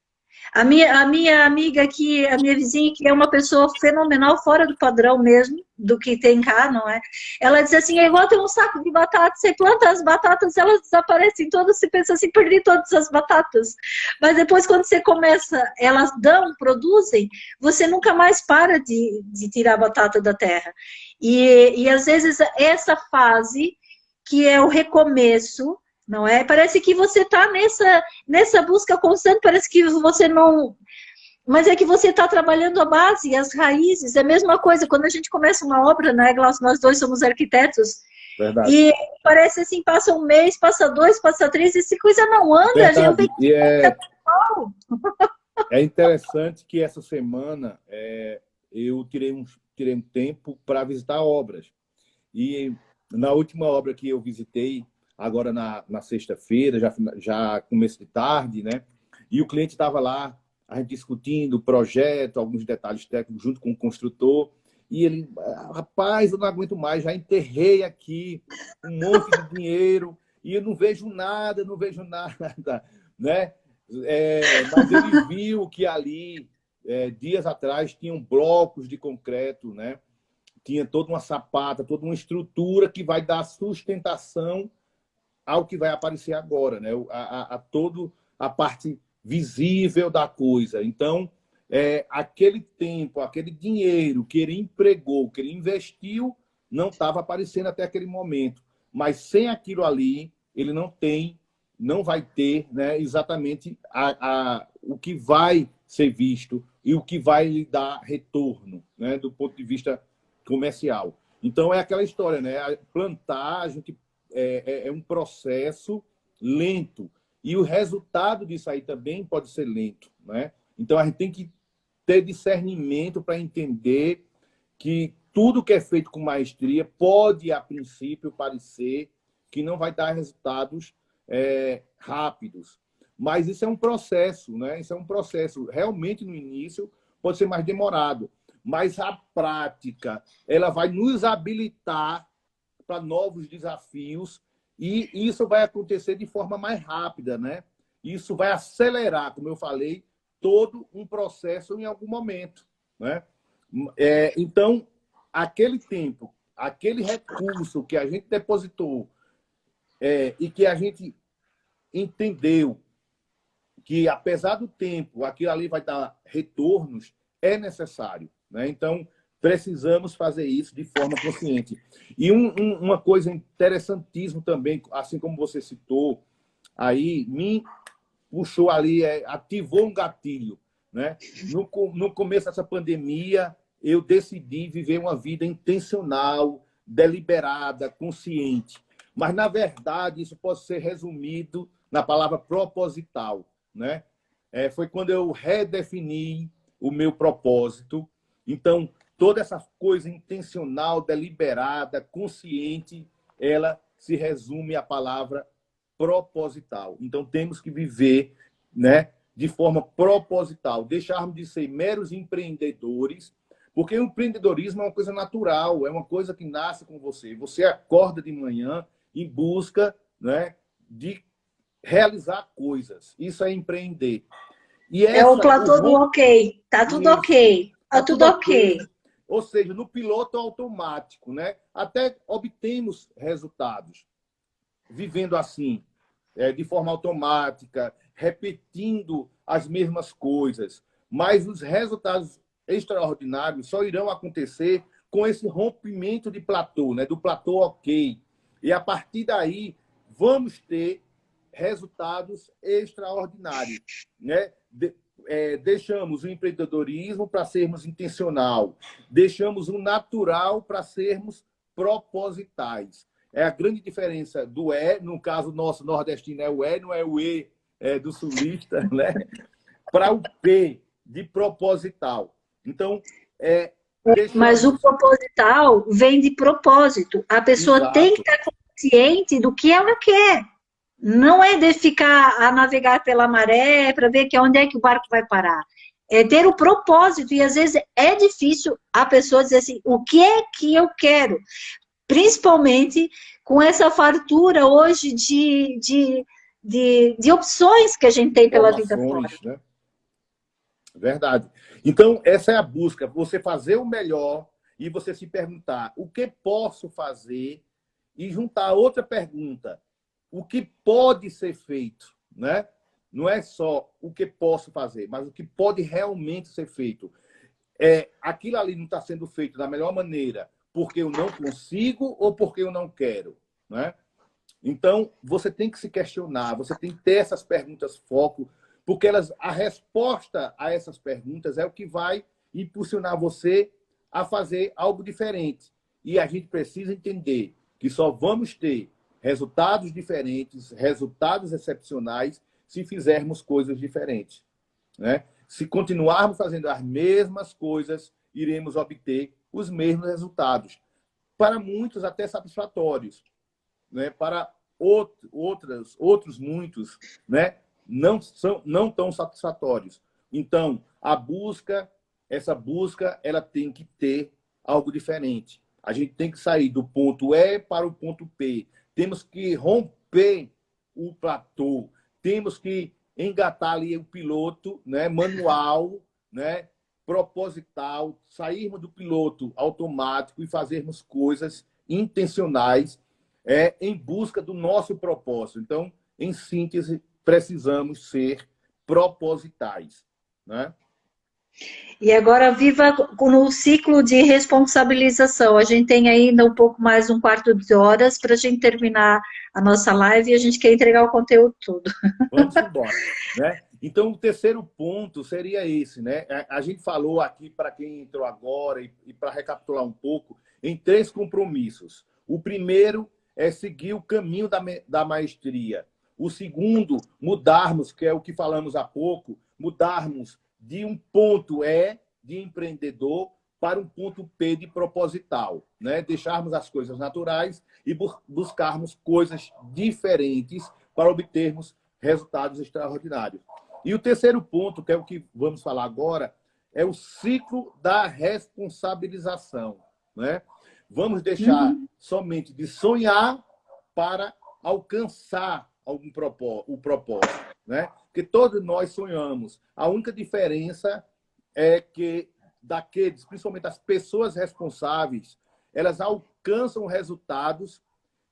A minha amiga aqui, a minha vizinha, que é uma pessoa fenomenal, fora do padrão mesmo, do que tem cá, não é? Ela diz assim, é igual ter um saco de batata, você planta as batatas, elas desaparecem todas, você pensa assim, perdi todas as batatas. Mas depois, quando você começa, elas produzem, você nunca mais para de tirar a batata da terra. E às vezes, essa fase, que é o recomeço, não é? Parece que você está nessa busca constante, parece que você não... Mas é que você está trabalhando a base, as raízes. É a mesma coisa, quando a gente começa uma obra, né, Glaucio? Nós dois somos arquitetos. Verdade. E parece assim, passa um mês, passa 2, passa 3, e essa coisa não anda. Verdade. A gente E é interessante que essa semana eu tirei um tempo para visitar obras. E na última obra que eu visitei, agora na sexta-feira, já começo de tarde, né? E o cliente estava lá, a gente discutindo o projeto, alguns detalhes técnicos junto com o construtor, e ele, rapaz, eu não aguento mais, já enterrei aqui um monte de dinheiro e eu não vejo nada, né? Mas ele viu que ali, dias atrás, tinham blocos de concreto, né? Tinha toda uma sapata, toda uma estrutura que vai dar sustentação ao que vai aparecer agora, né? A toda a parte visível da coisa. Então, aquele tempo, aquele dinheiro que ele empregou, que ele investiu, não estava aparecendo até aquele momento. Mas sem aquilo ali, ele não vai ter, né, exatamente o que vai ser visto e o que vai lhe dar retorno, né, do ponto de vista comercial. Então, é aquela história, né? Plantar, a gente é um processo lento. E o resultado disso aí também pode ser lento, né? Então, a gente tem que ter discernimento para entender que tudo que é feito com maestria pode, a princípio, parecer que não vai dar resultados rápidos. Mas isso é um processo, né? Isso é um processo. Realmente, no início, pode ser mais demorado. Mas a prática, ela vai nos habilitar para novos desafios e isso vai acontecer de forma mais rápida, né? Isso vai acelerar, como eu falei, todo um processo em algum momento, né? Então, aquele tempo, aquele recurso que a gente depositou e que a gente entendeu que, apesar do tempo, aquilo ali vai dar retornos, é necessário, né? Então, precisamos fazer isso de forma consciente. E uma coisa interessantíssima também, assim como você citou, aí me puxou ali, ativou um gatilho, né? No começo dessa pandemia, eu decidi viver uma vida intencional, deliberada, consciente. Mas, na verdade, isso pode ser resumido na palavra proposital, né? Foi quando eu redefini o meu propósito. Então, toda essa coisa intencional, deliberada, consciente, ela se resume à palavra proposital. Então, temos que viver, né, de forma proposital, deixarmos de ser meros empreendedores, porque o empreendedorismo é uma coisa natural, é uma coisa que nasce com você. Você acorda de manhã em busca, né, de realizar coisas. Isso é empreender. E É o platô do ok. Tá tudo ok. Tá tudo ok. Ou seja, no piloto automático, né? Até obtemos resultados vivendo assim, de forma automática, repetindo as mesmas coisas. Mas os resultados extraordinários só irão acontecer com esse rompimento de platô, né? Do platô ok. E a partir daí, vamos ter resultados extraordinários, né? Deixamos o empreendedorismo para sermos intencional, deixamos o natural para sermos propositais. É a grande diferença do no caso nosso nordestino é o não é o do sulista, né? Para o P, de proposital. Então, Mas o proposital vem de propósito. A pessoa Exato. tem que estar consciente do que ela quer. Não é de ficar a navegar pela maré para ver que onde é que o barco vai parar. É ter o propósito. E às vezes é difícil a pessoa dizer assim, o que é que eu quero? Principalmente com essa fartura hoje de opções que a gente tem pela vida fora. Né? Verdade. Então, essa é a busca. Você fazer o melhor e você se perguntar o que posso fazer e juntar outra pergunta. O que pode ser feito, né? Não é só o que posso fazer, mas o que pode realmente ser feito. Aquilo ali não está sendo feito da melhor maneira porque eu não consigo ou porque eu não quero, né? Então, você tem que se questionar, você tem que ter essas perguntas foco, porque a resposta a essas perguntas é o que vai impulsionar você a fazer algo diferente. E a gente precisa entender que só vamos ter resultados diferentes, resultados excepcionais, se fizermos coisas diferentes, né? Se continuarmos fazendo as mesmas coisas, iremos obter os mesmos resultados. Para muitos, até satisfatórios, né? Para outros muitos, né? Não tão satisfatórios. Então, essa busca, ela tem que ter algo diferente. A gente tem que sair do ponto E para o ponto P. Temos que romper o platô. Temos que engatar ali o piloto, né, manual, né, proposital, sairmos do piloto automático e fazermos coisas intencionais em busca do nosso propósito. Então, em síntese, precisamos ser propositais, né? E agora viva no ciclo de responsabilização. A gente tem ainda um pouco mais um quarto de horas para a gente terminar a nossa live e a gente quer entregar o conteúdo todo. Vamos embora, né? Então, o terceiro ponto seria esse, né? A gente falou aqui, para quem entrou agora, e para recapitular um pouco, em 3 compromissos. O primeiro é seguir o caminho da maestria. O segundo, mudarmos, que é o que falamos há pouco, mudarmos de um ponto E de empreendedor para um ponto P de proposital, né? Deixarmos as coisas naturais e buscarmos coisas diferentes para obtermos resultados extraordinários. E o terceiro ponto, que é o que vamos falar agora, é o ciclo da responsabilização, né? Vamos deixar somente de sonhar para alcançar o propósito, né? Porque todos nós sonhamos. A única diferença é que daqueles, principalmente as pessoas responsáveis, elas alcançam resultados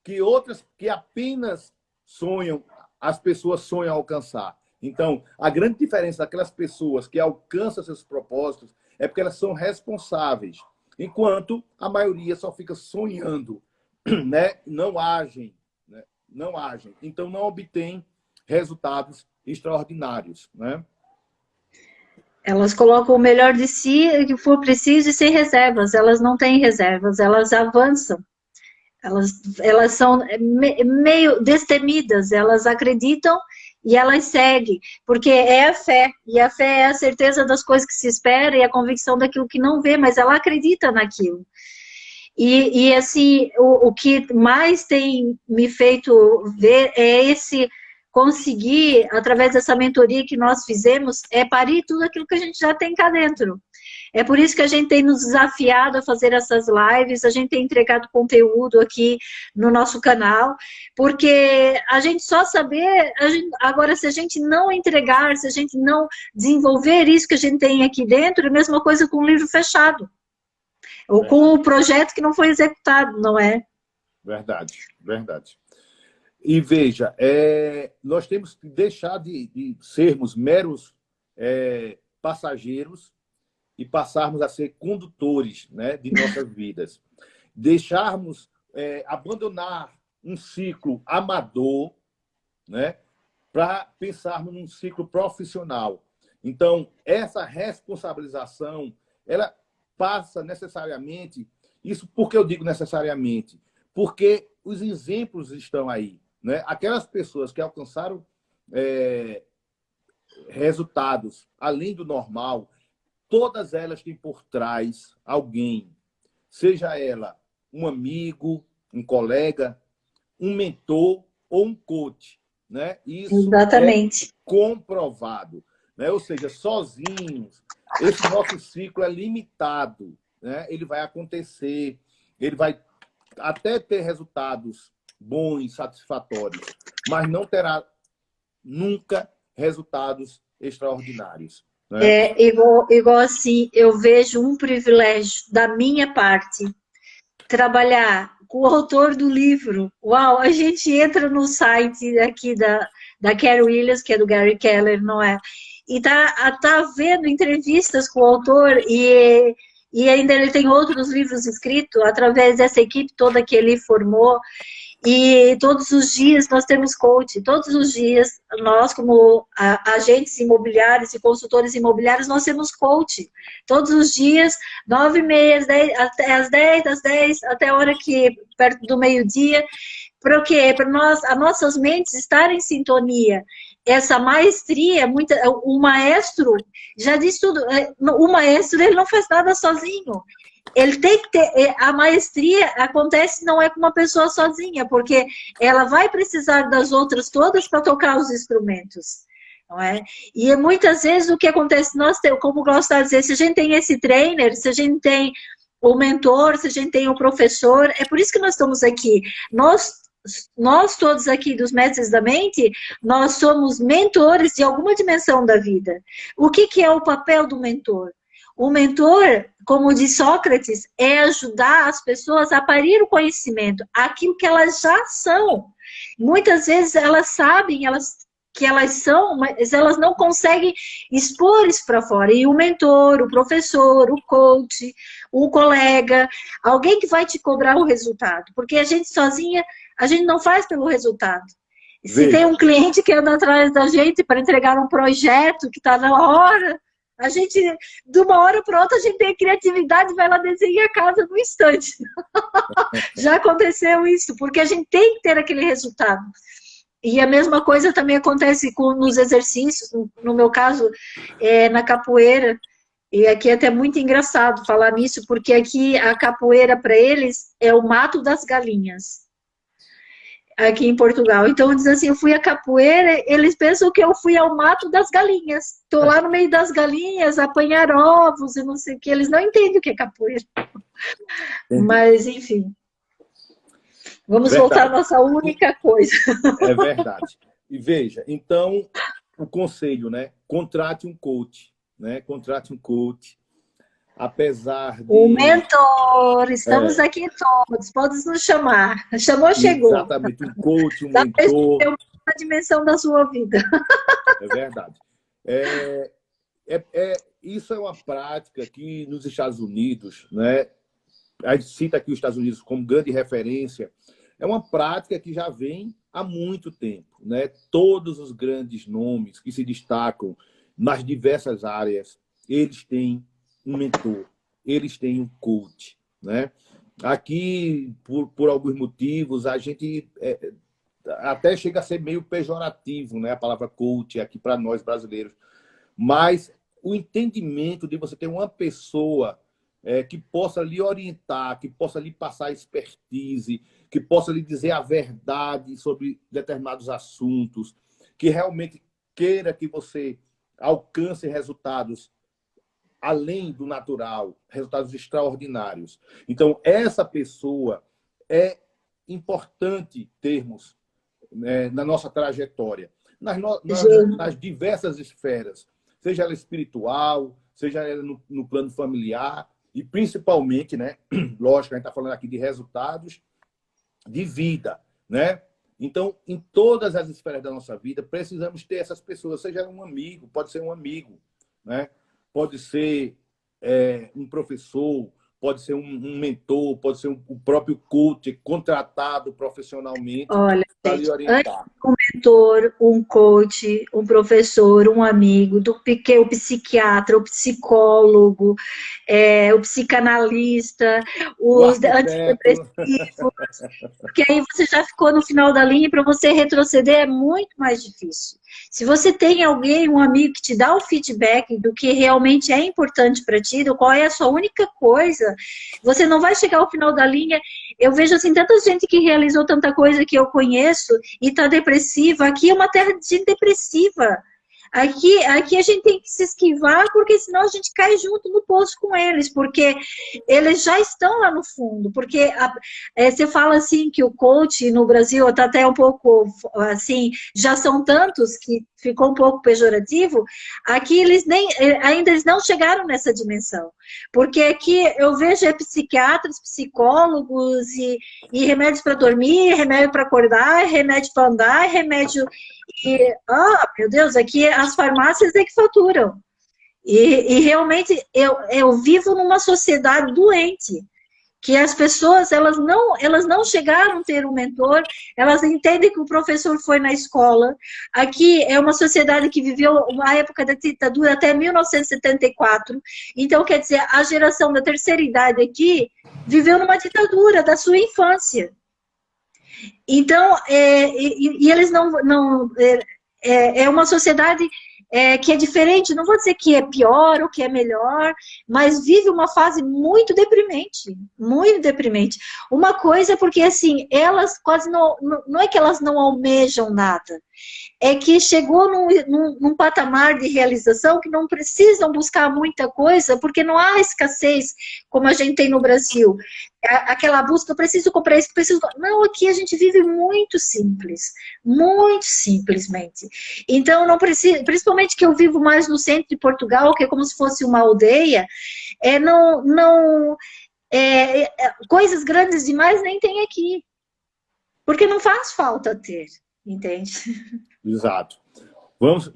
que outras que apenas sonham, as pessoas sonham alcançar. Então, a grande diferença daquelas pessoas que alcançam seus propósitos é porque elas são responsáveis, enquanto a maioria só fica sonhando, né? Não agem, né? Não agem. Então, não obtém resultados extraordinários, né? Elas colocam o melhor de si, que for preciso, e sem reservas. Elas não têm reservas, elas avançam. Elas são meio destemidas, elas acreditam e elas seguem, porque é a fé, e a fé é a certeza das coisas que se espera e a convicção daquilo que não vê, mas ela acredita naquilo. E assim, o que mais tem me feito ver é esse conseguir, através dessa mentoria que nós fizemos, é parir tudo aquilo que a gente já tem cá dentro. É por isso que a gente tem nos desafiado a fazer essas lives, a gente tem entregado conteúdo aqui no nosso canal, porque a gente só saber, agora se a gente não entregar, se a gente não desenvolver isso que a gente tem aqui dentro, é a mesma coisa com o livro fechado, ou com o projeto que não foi executado, não é? Verdade, verdade. E veja, nós temos que deixar de sermos meros passageiros e passarmos a ser condutores, né, de nossas vidas. Deixarmos, abandonar um ciclo amador, né, para pensarmos num ciclo profissional. Então, essa responsabilização, ela passa necessariamente, isso porque eu digo necessariamente, porque os exemplos estão aí, né? Aquelas pessoas que alcançaram resultados além do normal, todas elas têm por trás alguém, seja ela um amigo, um colega, um mentor ou um coach, né? Isso Exatamente. É comprovado, né? Ou seja, sozinhos, esse nosso ciclo é limitado, né? Ele vai acontecer, ele vai até ter resultados bons, satisfatórios, mas não terá nunca resultados extraordinários. Né? Igual assim, eu vejo um privilégio da minha parte trabalhar com o autor do livro. Uau, a gente entra no site aqui da Carey Williams, que é do Gary Keller, não é? E tá vendo entrevistas com o autor e ainda ele tem outros livros escritos através dessa equipe toda que ele formou. E todos os dias nós temos coach, todos os dias nós, como agentes imobiliários e consultores imobiliários, nós temos coach. Todos os dias, 9h30, às 10, até a hora que, perto do meio-dia. Para o quê? Para as nossas mentes estarem em sintonia. Essa maestria, o maestro já diz tudo. O maestro, ele não faz nada sozinho. Ele tem que ter, a maestria acontece não é com uma pessoa sozinha, porque ela vai precisar das outras todas para tocar os instrumentos, não é? E muitas vezes o que acontece, nós temos, como eu gosto de dizer, se a gente tem esse trainer, se a gente tem o mentor, se a gente tem o professor, é por isso que nós estamos aqui. Nós todos aqui dos Mestres da Mente, nós somos mentores de alguma dimensão da vida. O que é o papel do mentor? O mentor, como diz Sócrates, é ajudar as pessoas a parir o conhecimento, aquilo que elas já são. Muitas vezes elas sabem que elas são, mas elas não conseguem expor isso para fora. E o mentor, o professor, o coach, o colega, alguém que vai te cobrar o resultado. Porque a gente sozinha, a gente não faz pelo resultado. Se tem um cliente que anda atrás da gente para entregar um projeto que está na hora... A gente, de uma hora para outra, a gente tem a criatividade, vai lá desenhar a casa no instante. Já aconteceu isso, porque a gente tem que ter aquele resultado. E a mesma coisa também acontece nos exercícios, no meu caso, na capoeira. E aqui é até muito engraçado falar nisso, porque aqui a capoeira para eles é o mato das galinhas, aqui em Portugal. Então, diz assim, eu fui à capoeira, eles pensam que eu fui ao mato das galinhas. Estou lá no meio das galinhas, apanhar ovos e não sei o que. Eles não entendem o que é capoeira. Mas, enfim. Vamos voltar à nossa única coisa. É verdade. E veja, então, o conselho, né? Contrate um coach, né? Contrate um coach. Apesar de... O mentor, estamos aqui todos, pode nos chamar. Chamou, chegou. Exatamente, um coach, um mentor. A dimensão da sua vida. É verdade. Isso é uma prática que nos Estados Unidos, né? A gente cita aqui os Estados Unidos como grande referência. É uma prática que já vem há muito tempo, né? Todos os grandes nomes que se destacam nas diversas áreas, eles têm um mentor, eles têm um coach, né? Aqui, por alguns motivos, a gente até chega a ser meio pejorativo, né? A palavra coach aqui para nós brasileiros. Mas o entendimento de você ter uma pessoa que possa lhe orientar, que possa lhe passar expertise, que possa lhe dizer a verdade sobre determinados assuntos, que realmente queira que você alcance resultados além do natural, resultados extraordinários. Então, essa pessoa é importante termos na nossa trajetória, nas diversas esferas, seja ela espiritual, seja ela no plano familiar, e principalmente, né, lógico, a gente está falando aqui de resultados de vida, né? Então, em todas as esferas da nossa vida, precisamos ter essas pessoas, seja um amigo, pode ser um amigo, né? Pode ser um professor, pode ser um mentor, pode ser o próprio coach contratado profissionalmente Olha, para lhe gente, orientar. Um mentor, um coach, um professor, um amigo, o psiquiatra, o psicólogo, o psicanalista, os antidepressivos, porque aí você já ficou no final da linha e para você retroceder é muito mais difícil. Se você tem alguém, um amigo que te dá o feedback do que realmente é importante para ti, do qual é a sua única coisa, você não vai chegar ao final da linha. Eu vejo assim, tanta gente que realizou tanta coisa que eu conheço e está depressiva. Aqui é uma terra de gente depressiva. Aqui a gente tem que se esquivar, porque senão a gente cai junto no poço com eles, porque eles já estão lá no fundo. Porque você fala assim que o coach no Brasil está até um pouco assim, já são tantos que ficou um pouco pejorativo. Aqui ainda eles não chegaram nessa dimensão. Porque aqui eu vejo psiquiatras, psicólogos e remédios para dormir, remédio para acordar, remédio para andar, remédio... meu Deus, aqui as farmácias é que faturam. E realmente eu vivo numa sociedade doente, que as pessoas elas não chegaram a ter um mentor, elas entendem que o professor foi na escola. Aqui é uma sociedade que viveu uma época da ditadura até 1974, então quer dizer, a geração da terceira idade aqui viveu numa ditadura da sua infância. Então, eles é uma sociedade que é diferente, não vou dizer que é pior ou que é melhor, mas vive uma fase muito deprimente, muito deprimente. Uma coisa é porque, assim, elas quase não é que elas não almejam nada, é que chegou num patamar de realização que não precisam buscar muita coisa, porque não há escassez como a gente tem no Brasil. Aquela busca, eu preciso comprar isso, preciso... Não, aqui a gente vive muito simples, muito simplesmente. Então, não precisa, principalmente que eu vivo mais no centro de Portugal, que é como se fosse uma aldeia, coisas grandes demais nem tem aqui, porque não faz falta ter, entende? Exato.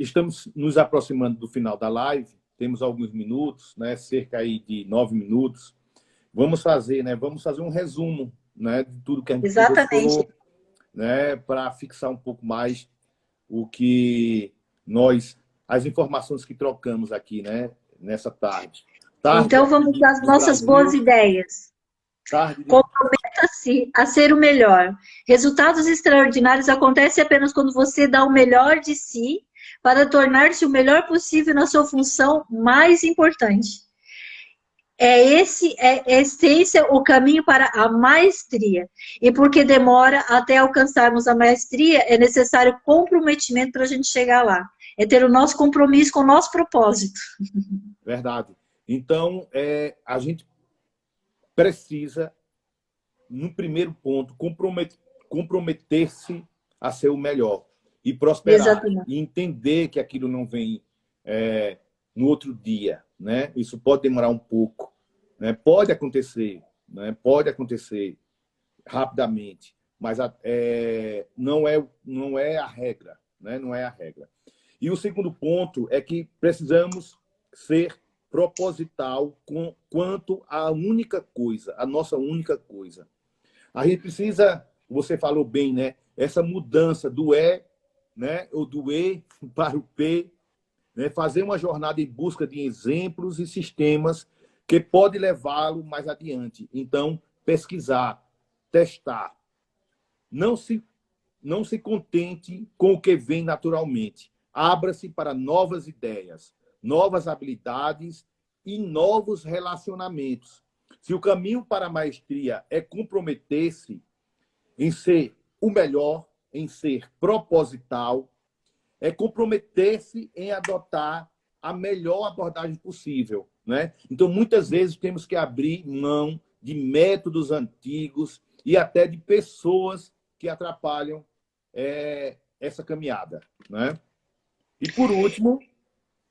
Estamos nos aproximando do final da live, temos alguns minutos, né, cerca aí de 9 minutos. Vamos fazer um resumo, né, de tudo que a gente conversou, né, para fixar um pouco mais o que as informações que trocamos aqui, né, nessa tarde. Então vamos dar as nossas boas ideias. Tarde demais. Comprometa-se a ser o melhor. Resultados extraordinários acontecem apenas quando você dá o melhor de si para tornar-se o melhor possível na sua função mais importante. Esse é o caminho para a maestria. E porque demora até alcançarmos a maestria, é necessário comprometimento para a gente chegar lá. É ter o nosso compromisso com o nosso propósito. Verdade. Então, a gente precisa, no primeiro ponto, comprometer-se a ser o melhor e prosperar. Exatamente. E entender que aquilo não vem no outro dia, né? Isso pode demorar um pouco, né? Pode acontecer, né? Pode acontecer rapidamente, mas não é a regra, né? Não é a regra. E o segundo ponto é que precisamos ser proposital quanto à única coisa, a nossa única coisa. A gente precisa, você falou bem, né? Essa mudança do né? Ou do E para o P, né? Fazer uma jornada em busca de exemplos e sistemas que pode levá-lo mais adiante. Então, pesquisar, testar. Não se contente com o que vem naturalmente. Abra-se para novas ideias, novas habilidades e novos relacionamentos. Se o caminho para a maestria é comprometer-se em ser o melhor, em ser proposital, é comprometer-se em adotar a melhor abordagem possível, né? Então, muitas vezes, temos que abrir mão de métodos antigos e até de pessoas que atrapalham essa caminhada, né? E, por último...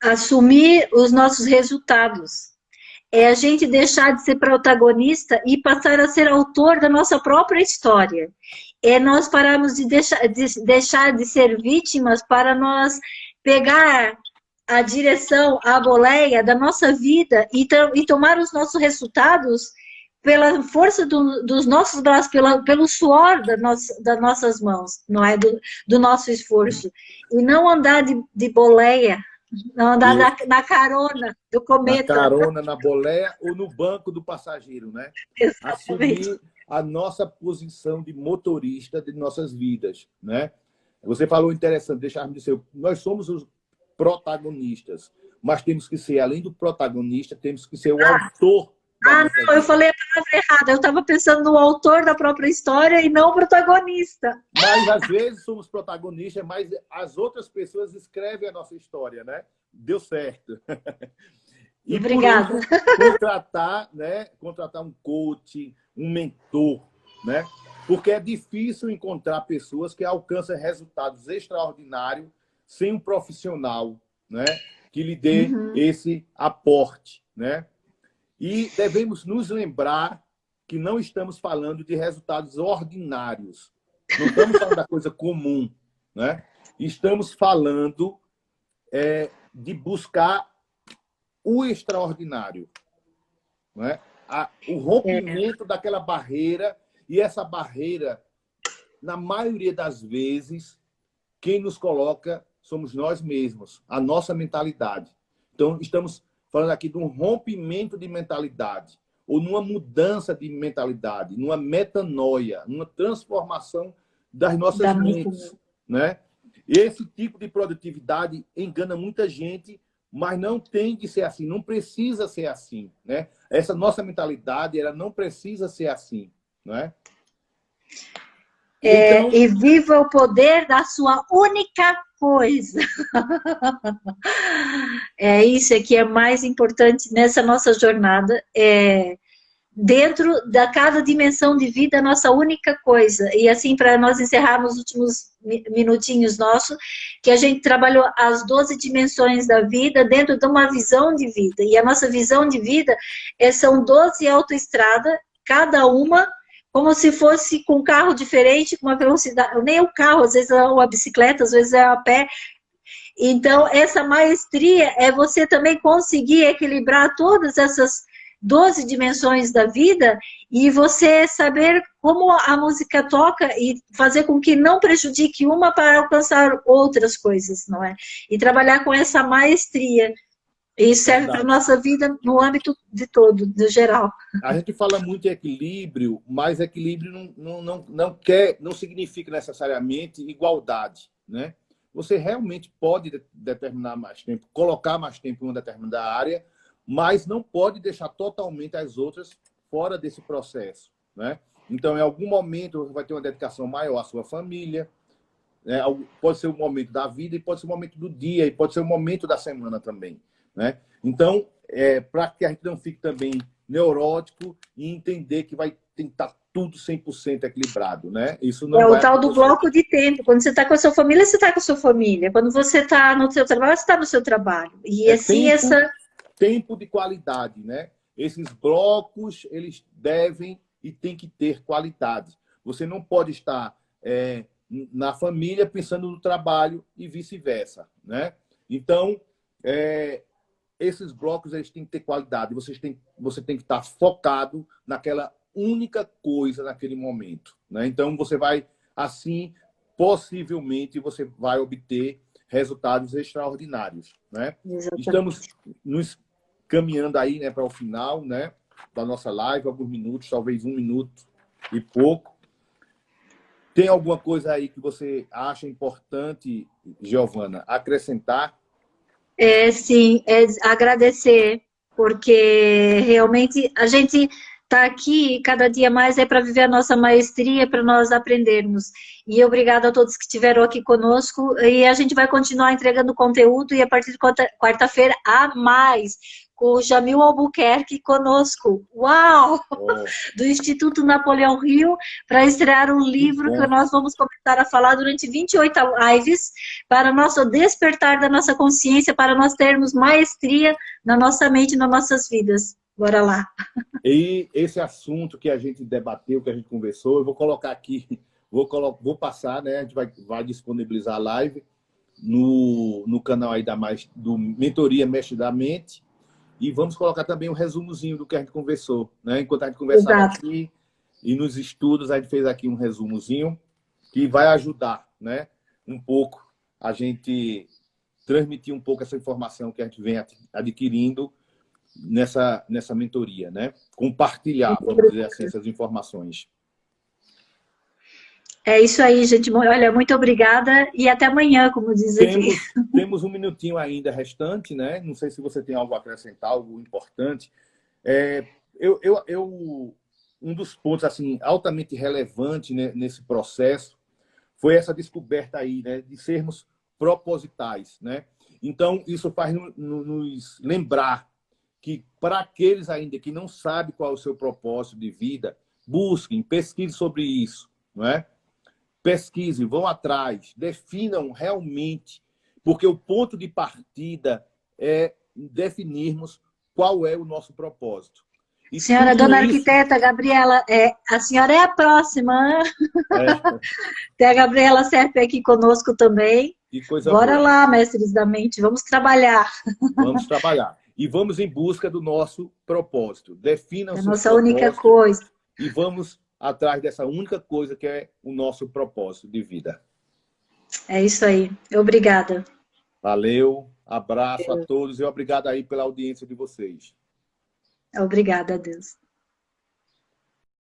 Assumir os nossos resultados. É a gente deixar de ser protagonista e passar a ser autor da nossa própria história. É nós pararmos de deixar de ser vítimas para nós pegar a direção, a boleia da nossa vida e tomar os nossos resultados pela força dos nossos braços, pelo suor das nossas mãos, não é? Do nosso esforço. E não andar de boleia, não andar na carona do cometa. Na carona, na boleia ou no banco do passageiro, né? Exatamente. Assumir a nossa posição de motorista de nossas vidas, né? Você falou interessante, deixar-me dizer, nós somos os protagonistas, mas temos que ser, além do protagonista, temos que ser o autor. Não, eu falei a palavra errada. Eu estava pensando no autor da própria história e não o protagonista. Mas, às vezes, somos protagonistas, mas as outras pessoas escrevem a nossa história, né? Deu certo. E, obrigada. Por último, contratar um coach, um mentor, né? Porque é difícil encontrar pessoas que alcançam resultados extraordinários sem um profissional, né? Que lhe dê esse aporte, né? E devemos nos lembrar que não estamos falando de resultados ordinários. Não estamos falando da coisa comum, né? Estamos falando de buscar o extraordinário, né? O rompimento daquela barreira, e essa barreira, na maioria das vezes, quem nos coloca somos nós mesmos, a nossa mentalidade. Então, estamos falando aqui de um rompimento de mentalidade, ou numa mudança de mentalidade, numa metanoia, numa transformação das nossas mentes, né? Esse tipo de produtividade engana muita gente, mas não tem que ser assim, não precisa ser assim, né? Essa nossa mentalidade, ela não precisa ser assim, né? Então... E viva o poder da sua única coisa. Isso que é mais importante nessa nossa jornada. Dentro da cada dimensão de vida, a nossa única coisa. E assim, para nós encerrarmos os últimos minutinhos nossos, que a gente trabalhou as 12 dimensões da vida dentro de uma visão de vida. E a nossa visão de vida são 12 autoestradas, cada uma como se fosse com um carro diferente, com uma velocidade, nem o carro, às vezes é uma bicicleta, às vezes é a pé. Então, essa maestria é você também conseguir equilibrar todas essas 12 dimensões da vida e você saber como a música toca e fazer com que não prejudique uma para alcançar outras coisas, não é? E trabalhar com essa maestria. E isso serve para a Verdade. nossa vida no âmbito de todo, no geral. A gente fala muito em equilíbrio, mas equilíbrio não significa necessariamente igualdade, né? Você realmente pode determinar mais tempo, colocar mais tempo em uma determinada área, mas não pode deixar totalmente as outras fora desse processo, né? Então, em algum momento, você vai ter uma dedicação maior à sua família, né? Pode ser o momento da vida, e pode ser o momento do dia, e pode ser o momento da semana também, né? Então, para que a gente não fique também neurótico e entender que vai tentar tudo 100% equilibrado, né? Isso É não o vai tal do acontecer. bloco de tempo. Quando você está com a sua família, você está com a sua família. Quando você está no seu trabalho, você está no seu trabalho. E É assim, tempo de qualidade, né? Esses blocos, eles devem e tem que ter qualidade. Você não pode estar na família pensando no trabalho e vice-versa, né? Então, esses blocos eles têm que ter qualidade. Você tem que estar focado naquela única coisa naquele momento, né? Então, você vai, assim, possivelmente, você vai obter resultados extraordinários, né? Estamos exatamente. nos caminhando aí, né, para o final, né, da nossa live, alguns minutos, talvez 1 minuto e pouco. Tem alguma coisa aí que você acha importante, Giovana, acrescentar? Sim, agradecer, porque realmente a gente está aqui cada dia mais é para viver a nossa maestria, para nós aprendermos. E obrigada a todos que estiveram aqui conosco. E a gente vai continuar entregando conteúdo e a partir de quarta-feira há mais, com o Jamil Albuquerque conosco. Uau! Oh, Do Instituto Napoleão Hill, para estrear um que livro que bom. nós vamos começar a falar durante 28 lives, para nosso despertar da nossa consciência, para nós termos maestria na nossa mente e nas nossas vidas. Bora lá. E esse assunto que a gente debateu, que a gente conversou, eu vou colocar aqui, vou passar, né? A gente vai disponibilizar a live no canal aí do Mentoria Mestre da Mente. E vamos colocar também um resumozinho do que a gente conversou, né? Enquanto a gente conversava Exato. aqui e nos estudos, a gente fez aqui um resumozinho que vai ajudar, né? Um pouco a gente transmitir um pouco essa informação que a gente vem adquirindo nessa mentoria, né? Compartilhar, vamos dizer assim, essas informações. É isso aí, gente. Olha, muito obrigada e até amanhã, como diz aqui. Temos 1 minutinho ainda restante, né? Não sei se você tem algo a acrescentar, algo importante. É, um dos pontos assim altamente relevante, né, nesse processo foi essa descoberta aí, né, de sermos propositais, né? Então isso faz nos lembrar que para aqueles ainda que não sabem qual é o seu propósito de vida, busquem, pesquisem sobre isso, não é? Pesquisem, vão atrás, definam realmente, porque o ponto de partida é definirmos qual é o nosso propósito. E Senhora tudo Dona isso Arquiteta Gabriela, a senhora é a próxima. é Tem a Gabriela Serpe aqui conosco também. que coisa Bora boa. lá, mestres da mente, vamos trabalhar. Vamos trabalhar. E vamos em busca do nosso propósito. Definam É a seus nossa única propósitos coisa. e vamos atrás dessa única coisa que é o nosso propósito de vida. É isso aí. Obrigada. Valeu, abraço a todos e obrigado aí pela audiência de vocês. Obrigada a Deus.